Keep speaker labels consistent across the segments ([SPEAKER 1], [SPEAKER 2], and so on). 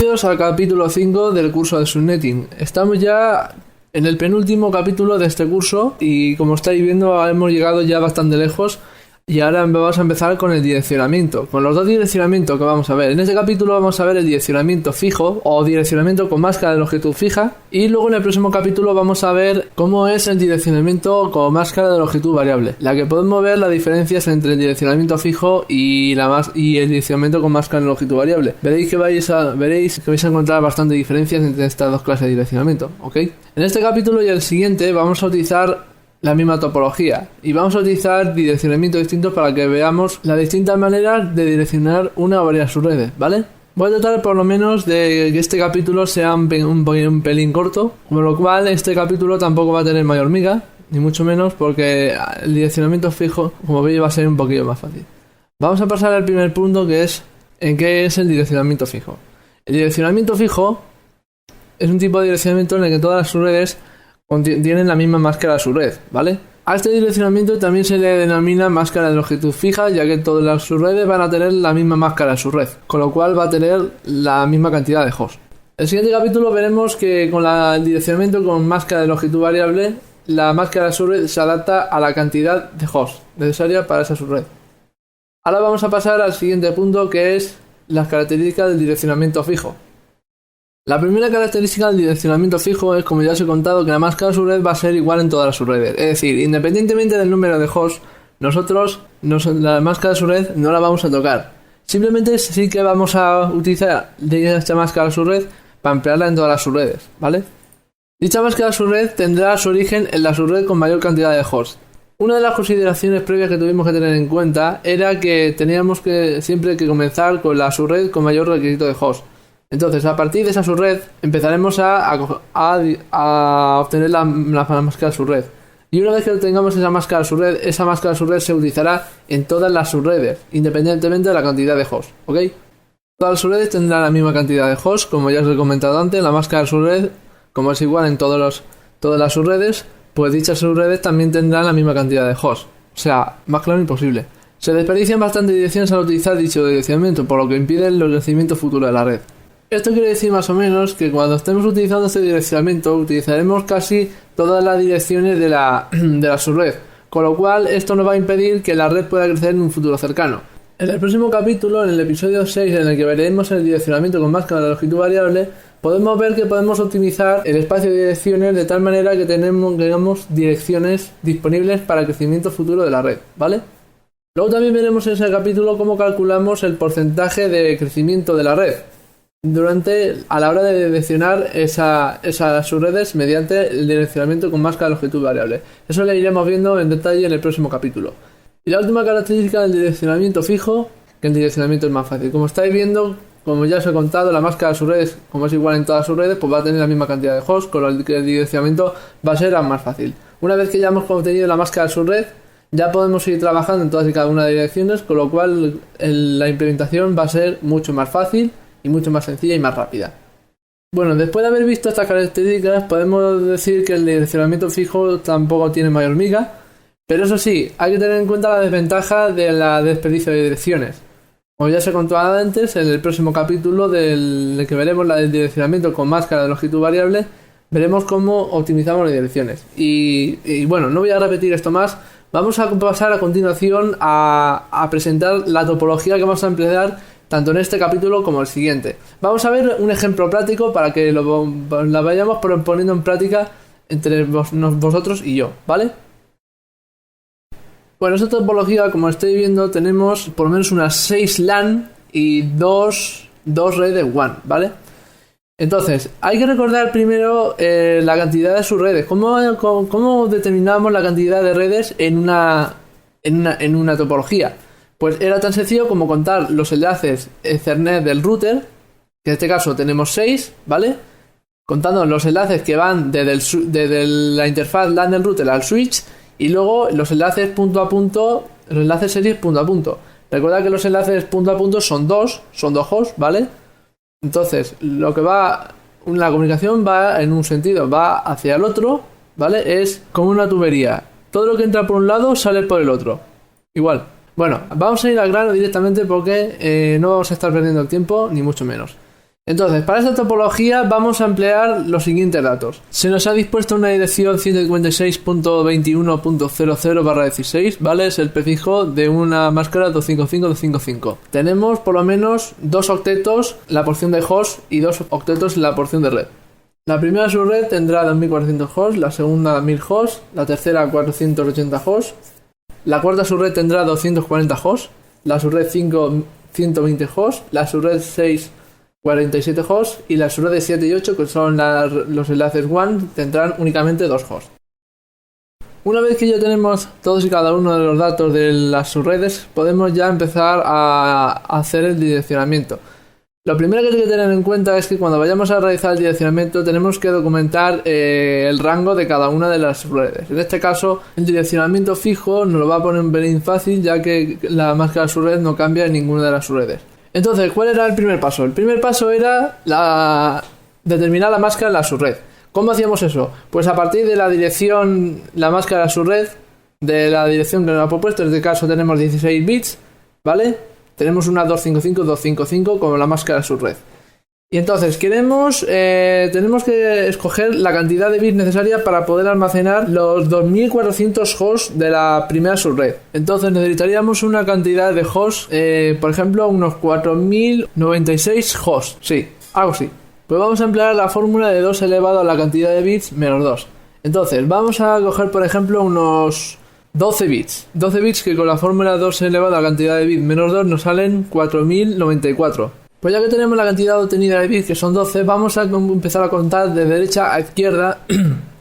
[SPEAKER 1] Bienvenidos al capítulo 5 del curso de Subnetting. Estamos ya en el penúltimo capítulo de este curso y como estáis viendo hemos llegado ya bastante lejos y ahora vamos a empezar con el direccionamiento, con los dos direccionamientos que vamos a ver. En este capítulo vamos a ver el direccionamiento fijo o direccionamiento con máscara de longitud fija y luego en el próximo capítulo vamos a ver cómo es el direccionamiento con máscara de longitud variable, la que podemos ver las diferencias entre el direccionamiento fijo y el direccionamiento con máscara de longitud variable. Veréis que vais a encontrar bastante diferencias entre estas dos clases de direccionamiento, ¿ok? En este capítulo y el siguiente vamos a utilizar la misma topología y vamos a utilizar direccionamientos distintos para que veamos las distintas maneras de direccionar una o varias subredes, ¿vale? Voy a tratar por lo menos de que este capítulo sea un pelín corto, con lo cual este capítulo tampoco va a tener mayor miga, ni mucho menos, porque el direccionamiento fijo, como veis, va a ser un poquillo más fácil. Vamos a pasar al primer punto, que es en qué es el direccionamiento fijo. El direccionamiento fijo es un tipo de direccionamiento en el que todas las subredes tienen la misma máscara a su red, ¿vale? A este direccionamiento también se le denomina máscara de longitud fija, ya que todas las subredes van a tener la misma máscara a su red, con lo cual va a tener la misma cantidad de hosts. En el siguiente capítulo veremos que con el direccionamiento con máscara de longitud variable, la máscara de subred se adapta a la cantidad de hosts necesaria para esa subred. Ahora vamos a pasar al siguiente punto, que es las características del direccionamiento fijo. La primera característica del direccionamiento fijo es, como ya os he contado, que la máscara de subred va a ser igual en todas las subredes. Es decir, independientemente del número de hosts, nosotros la máscara de subred no la vamos a tocar. Simplemente sí que vamos a utilizar esta máscara de subred para emplearla en todas las subredes, ¿vale? Dicha máscara de subred tendrá su origen en la subred con mayor cantidad de hosts. Una de las consideraciones previas que tuvimos que tener en cuenta era que teníamos que siempre que comenzar con la subred con mayor requisito de hosts. Entonces, a partir de esa subred, empezaremos a obtener la máscara subred. Y una vez que tengamos esa máscara subred se utilizará en todas las subredes, independientemente de la cantidad de hosts, ¿ok? Todas las subredes tendrán la misma cantidad de hosts, como ya os he comentado antes. La máscara subred, como es igual en todas las subredes, pues dichas subredes también tendrán la misma cantidad de hosts. O sea, más claro imposible. Se desperdician bastantes direcciones al utilizar dicho direccionamiento, por lo que impide el crecimiento futuro de la red. Esto quiere decir más o menos que cuando estemos utilizando este direccionamiento utilizaremos casi todas las direcciones de la subred, con lo cual esto nos va a impedir que la red pueda crecer en un futuro cercano. En el próximo capítulo, en el episodio 6, en el que veremos el direccionamiento con máscara de longitud variable, podemos ver que podemos optimizar el espacio de direcciones de tal manera que tengamos direcciones disponibles para el crecimiento futuro de la red, ¿vale? Luego también veremos en ese capítulo cómo calculamos el porcentaje de crecimiento de la red a la hora de direccionar esas subredes mediante el direccionamiento con máscara de longitud variable. Eso lo iremos viendo en detalle en el próximo capítulo. Y la última característica del direccionamiento fijo, que el direccionamiento es más fácil. Como estáis viendo, como ya os he contado, la máscara de subredes, como es igual en todas las subredes, pues va a tener la misma cantidad de hosts, con lo que el direccionamiento va a ser aún más fácil. Una vez que ya hemos obtenido la máscara de subred, ya podemos seguir trabajando en todas y cada una de las direcciones, con lo cual la implementación va a ser mucho más fácil y mucho más sencilla y más rápida. Bueno, después de haber visto estas características, podemos decir que el direccionamiento fijo tampoco tiene mayor miga, pero eso sí, hay que tener en cuenta la desventaja de la desperdicio de direcciones. Como ya se contó antes, en el próximo capítulo del que veremos el direccionamiento con máscara de longitud variable, veremos cómo optimizamos las direcciones. Y bueno, no voy a repetir esto más. Vamos a pasar a continuación a presentar la topología que vamos a emplear tanto en este capítulo como el siguiente. Vamos a ver un ejemplo práctico para que la vayamos poniendo en práctica entre vosotros y yo, ¿vale? Bueno, esta topología, como estáis viendo, tenemos por lo menos unas 6 LAN y dos redes WAN, ¿vale? Entonces, hay que recordar primero la cantidad de sus redes. ¿Cómo determinamos la cantidad de redes en una topología? Pues era tan sencillo como contar los enlaces Ethernet del router, que en este caso tenemos 6, ¿vale? Contando los enlaces que van desde la interfaz LAN del router al switch, y luego los enlaces punto a punto, los enlaces series punto a punto. Recuerda que los enlaces punto a punto son dos hosts, ¿vale? Entonces, la comunicación va en un sentido, va hacia el otro, ¿vale? Es como una tubería. Todo lo que entra por un lado sale por el otro. Igual. Bueno, vamos a ir al grano directamente porque no vamos a estar perdiendo el tiempo, ni mucho menos. Entonces, para esta topología vamos a emplear los siguientes datos. Se nos ha dispuesto una dirección 156.21.00/16, ¿vale? Es el prefijo de una máscara 255.255. Tenemos por lo menos 2 octetos la porción de host y 2 octetos la porción de red. La primera subred tendrá 2400 hosts, la segunda 1000 hosts, la tercera 480 hosts, la cuarta subred tendrá 240 hosts, la subred 5 120 hosts, la subred 6 47 hosts y las subredes 7 y 8, que son los enlaces WAN, tendrán únicamente 2 hosts. Una vez que ya tenemos todos y cada uno de los datos de las subredes, podemos ya empezar a hacer el direccionamiento. Lo primero que hay que tener en cuenta es que cuando vayamos a realizar el direccionamiento tenemos que documentar el rango de cada una de las subredes. En este caso, el direccionamiento fijo nos lo va a poner un pelín fácil, ya que la máscara subred no cambia en ninguna de las subredes. Entonces, ¿cuál era el primer paso? El primer paso era determinar la máscara en la subred. ¿Cómo hacíamos eso? Pues a partir de la dirección, la máscara subred, de la dirección que nos ha propuesto, en este caso tenemos 16 bits, ¿vale? Tenemos una 255.255 como la máscara subred. Y entonces tenemos que escoger la cantidad de bits necesaria para poder almacenar los 2400 hosts de la primera subred. Entonces necesitaríamos una cantidad de hosts, por ejemplo, unos 4096 hosts. Sí, algo así. Pues vamos a emplear la fórmula de 2 elevado a la cantidad de bits menos 2. Entonces vamos a coger, por ejemplo, unos 12 bits. 12 bits que con la fórmula 2 elevado a la cantidad de bits menos 2 nos salen 4094. Pues ya que tenemos la cantidad obtenida de bits, que son 12, vamos a empezar a contar de derecha a izquierda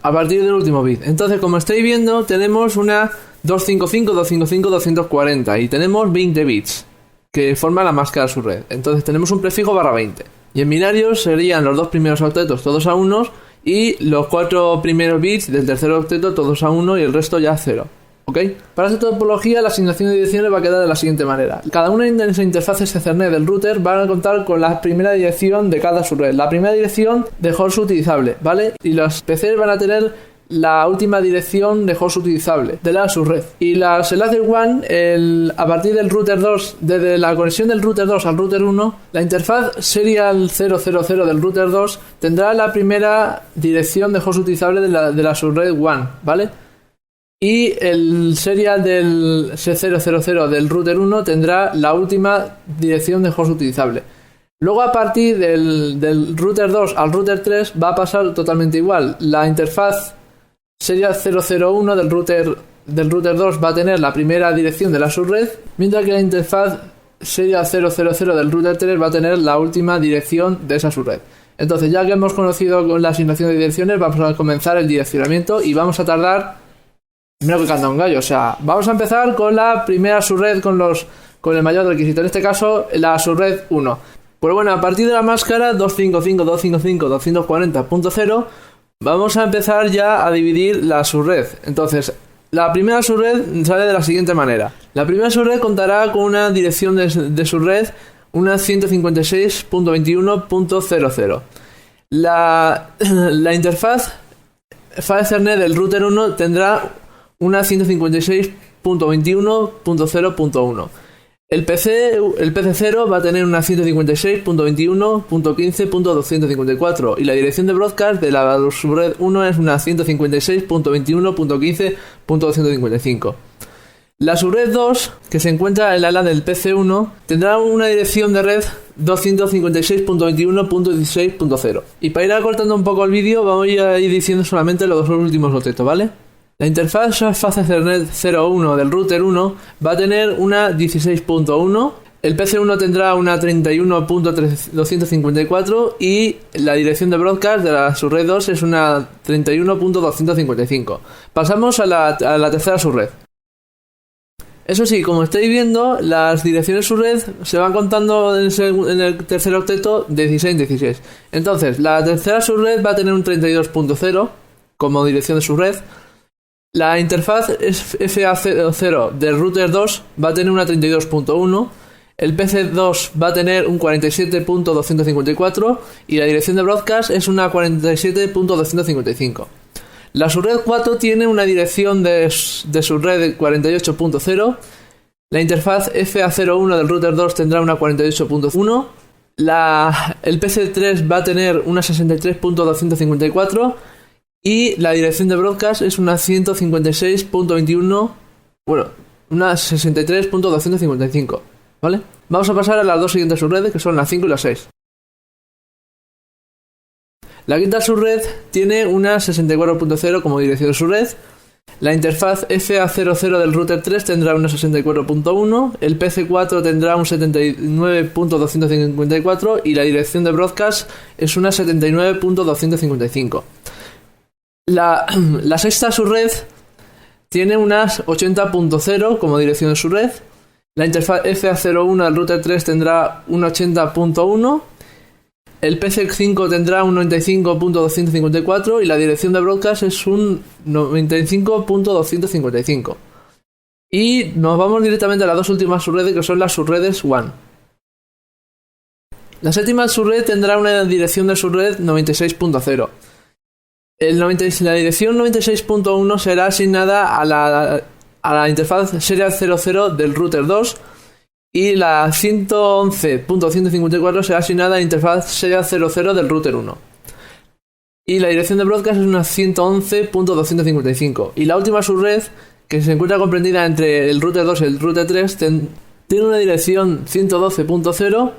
[SPEAKER 1] a partir del último bit. Entonces, como estáis viendo, tenemos una 240 y tenemos 20 bits que forman la máscara subred. Entonces tenemos un prefijo /20. Y en binarios serían los 2 primeros octetos todos a 1 y los 4 primeros bits del tercer octeto todos a 1 y el resto ya a 0. ¿Ok? Para esta topología la asignación de direcciones va a quedar de la siguiente manera. Cada una de las interfaces Ethernet del router van a contar con la primera dirección de cada subred. La primera dirección de host utilizable, ¿vale? Y los PCs van a tener la última dirección de host utilizable de la subred. Y las enlaces WAN, a partir del router 2, desde la conexión del router 2 al router 1, la interfaz serial 000 del router 2 tendrá la primera dirección de host utilizable de la subred WAN, ¿vale? Y el serial del 000 del router 1 tendrá la última dirección de host utilizable. Luego, a partir del router 2 al router 3 va a pasar totalmente igual. La interfaz serial 001 del router 2 va a tener la primera dirección de la subred, mientras que la interfaz serial 000 del router 3 va a tener la última dirección de esa subred. Entonces, ya que hemos conocido con la asignación de direcciones, vamos a comenzar el direccionamiento y vamos a tardar menos que canta un gallo. O sea, vamos a empezar con la primera subred con el mayor requisito. En este caso, la subred 1. Pues bueno, a partir de la máscara 255.255.240.0 vamos a empezar ya a dividir la subred. Entonces, la primera subred sale de la siguiente manera. La primera subred contará con una dirección de subred, una 156.21.00. La interfaz Ethernet del router 1 tendrá una 156.21.0.1. El PC0 va a tener una 156.21.15.254 y la dirección de broadcast de la subred 1 es una 156.21.15.255. La subred 2, que se encuentra en la LAN del PC1, tendrá una dirección de red 256.21.16.0. Y para ir acortando un poco el vídeo, vamos a ir diciendo solamente los 2 últimos octetos, ¿vale? La interfaz Ethernet 01 del router 1 va a tener una 16.1, el PC1 tendrá una 31.254 y la dirección de broadcast de la subred 2 es una 31.255. Pasamos a la tercera subred. Eso sí, como estáis viendo, las direcciones subred se van contando en el tercer octeto de 16 en 16. Entonces, la tercera subred va a tener un 32.0 como dirección de subred. La interfaz FA0 del router 2 va a tener una 32.1, el PC2 va a tener un 47.254 y la dirección de broadcast es una 47.255. La subred 4 tiene una dirección de subred 48.0, la interfaz FA01 del router 2 tendrá una 48.1, El PC3 va a tener una 63.254 y la dirección de broadcast es una 156.21, bueno, una 63.255, ¿vale? Vamos a pasar a las dos siguientes subredes, que son las 5 y las 6. La quinta subred tiene una 64.0 como dirección de subred. La interfaz FA00 del router 3 tendrá una 64.1, el PC4 tendrá un 79.254 y la dirección de broadcast es una 79.255. La sexta subred tiene unas 80.0 como dirección de subred. La interfaz FA01 del router 3 tendrá un 80.1. El PC5 tendrá un 95.254 y la dirección de broadcast es un 95.255. Y nos vamos directamente a las dos últimas subredes, que son las subredes WAN. La séptima subred tendrá una dirección de subred 96.0. La dirección 96.1 será asignada a la interfaz serial 00 del router 2. Y la 111.154 será asignada a la interfaz serial 00 del router 1. Y la dirección de broadcast es una 111.255. Y la última subred, que se encuentra comprendida entre el router 2 y el router 3, tiene una dirección 112.0.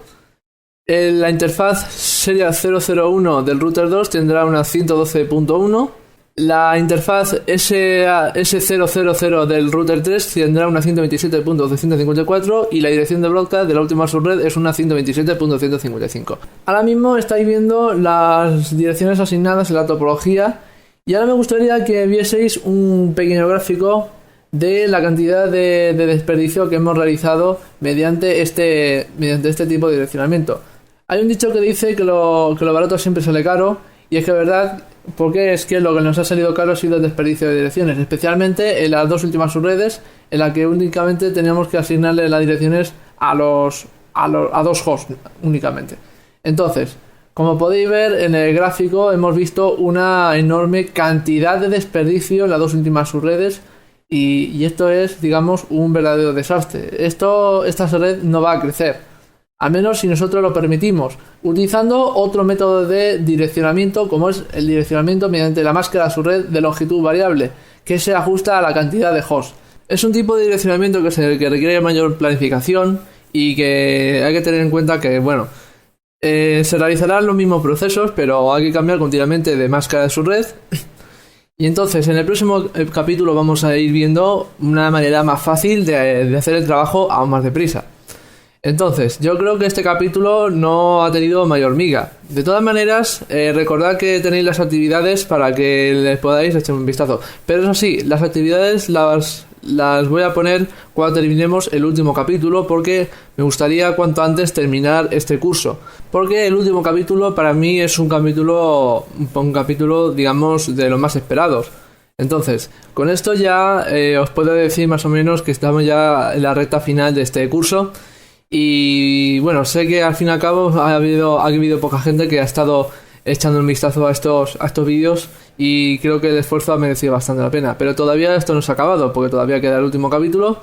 [SPEAKER 1] La interfaz serial 001 del router 2 tendrá una 112.1. La interfaz S000 del router 3 tendrá una 127.254 y la dirección de broadcast de la última subred es una 127.155. Ahora mismo estáis viendo las direcciones asignadas en la topología y ahora me gustaría que vieseis un pequeño gráfico de la cantidad de desperdicio que hemos realizado mediante este tipo de direccionamiento. Hay un dicho que dice que lo barato siempre sale caro, y es que es verdad, porque es que lo que nos ha salido caro ha sido el desperdicio de direcciones, especialmente en las dos últimas subredes, en la que únicamente teníamos que asignarle las direcciones a dos hosts únicamente. Entonces, como podéis ver en el gráfico, hemos visto una enorme cantidad de desperdicio en las dos últimas subredes, y esto es, digamos, un verdadero desastre. Esta red no va a crecer, al menos si nosotros lo permitimos, utilizando otro método de direccionamiento, como es el direccionamiento mediante la máscara subred de longitud variable, que se ajusta a la cantidad de hosts. Es un tipo de direccionamiento que requiere mayor planificación y que hay que tener en cuenta que, bueno, se realizarán los mismos procesos, pero hay que cambiar continuamente de máscara de subred. Y entonces en el próximo capítulo vamos a ir viendo una manera más fácil de hacer el trabajo aún más deprisa. Entonces, yo creo que este capítulo no ha tenido mayor miga. De todas maneras, recordad que tenéis las actividades para que les podáis echar un vistazo. Pero eso sí, las actividades las voy a poner cuando terminemos el último capítulo, porque me gustaría cuanto antes terminar este curso. Porque el último capítulo para mí es un capítulo, digamos, de los más esperados. Entonces, con esto ya os puedo decir más o menos que estamos ya en la recta final de este curso. Y bueno, sé que al fin y al cabo ha habido poca gente que ha estado echando un vistazo a estos vídeos, y creo que el esfuerzo ha merecido bastante la pena. Pero todavía esto no se ha acabado, porque todavía queda el último capítulo.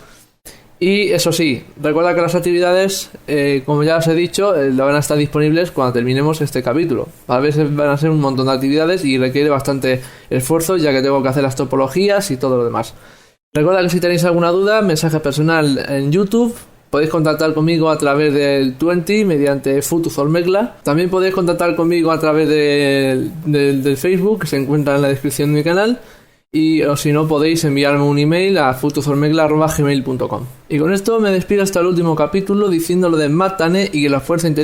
[SPEAKER 1] Y eso sí, recuerda que las actividades, como ya os he dicho, van a estar disponibles cuando terminemos este capítulo. A veces van a ser un montón de actividades y requiere bastante esfuerzo, ya que tengo que hacer las topologías y todo lo demás. Recuerda que si tenéis alguna duda, mensaje personal en YouTube. Podéis contactar conmigo a través del 20 mediante Futuzormegla. También podéis contactar conmigo a través del Facebook, que se encuentra en la descripción de mi canal. O si no, podéis enviarme un email a futuzormegla@gmail.com. Y con esto me despido hasta el último capítulo, diciendo lo de Matt Tane y que la fuerza interior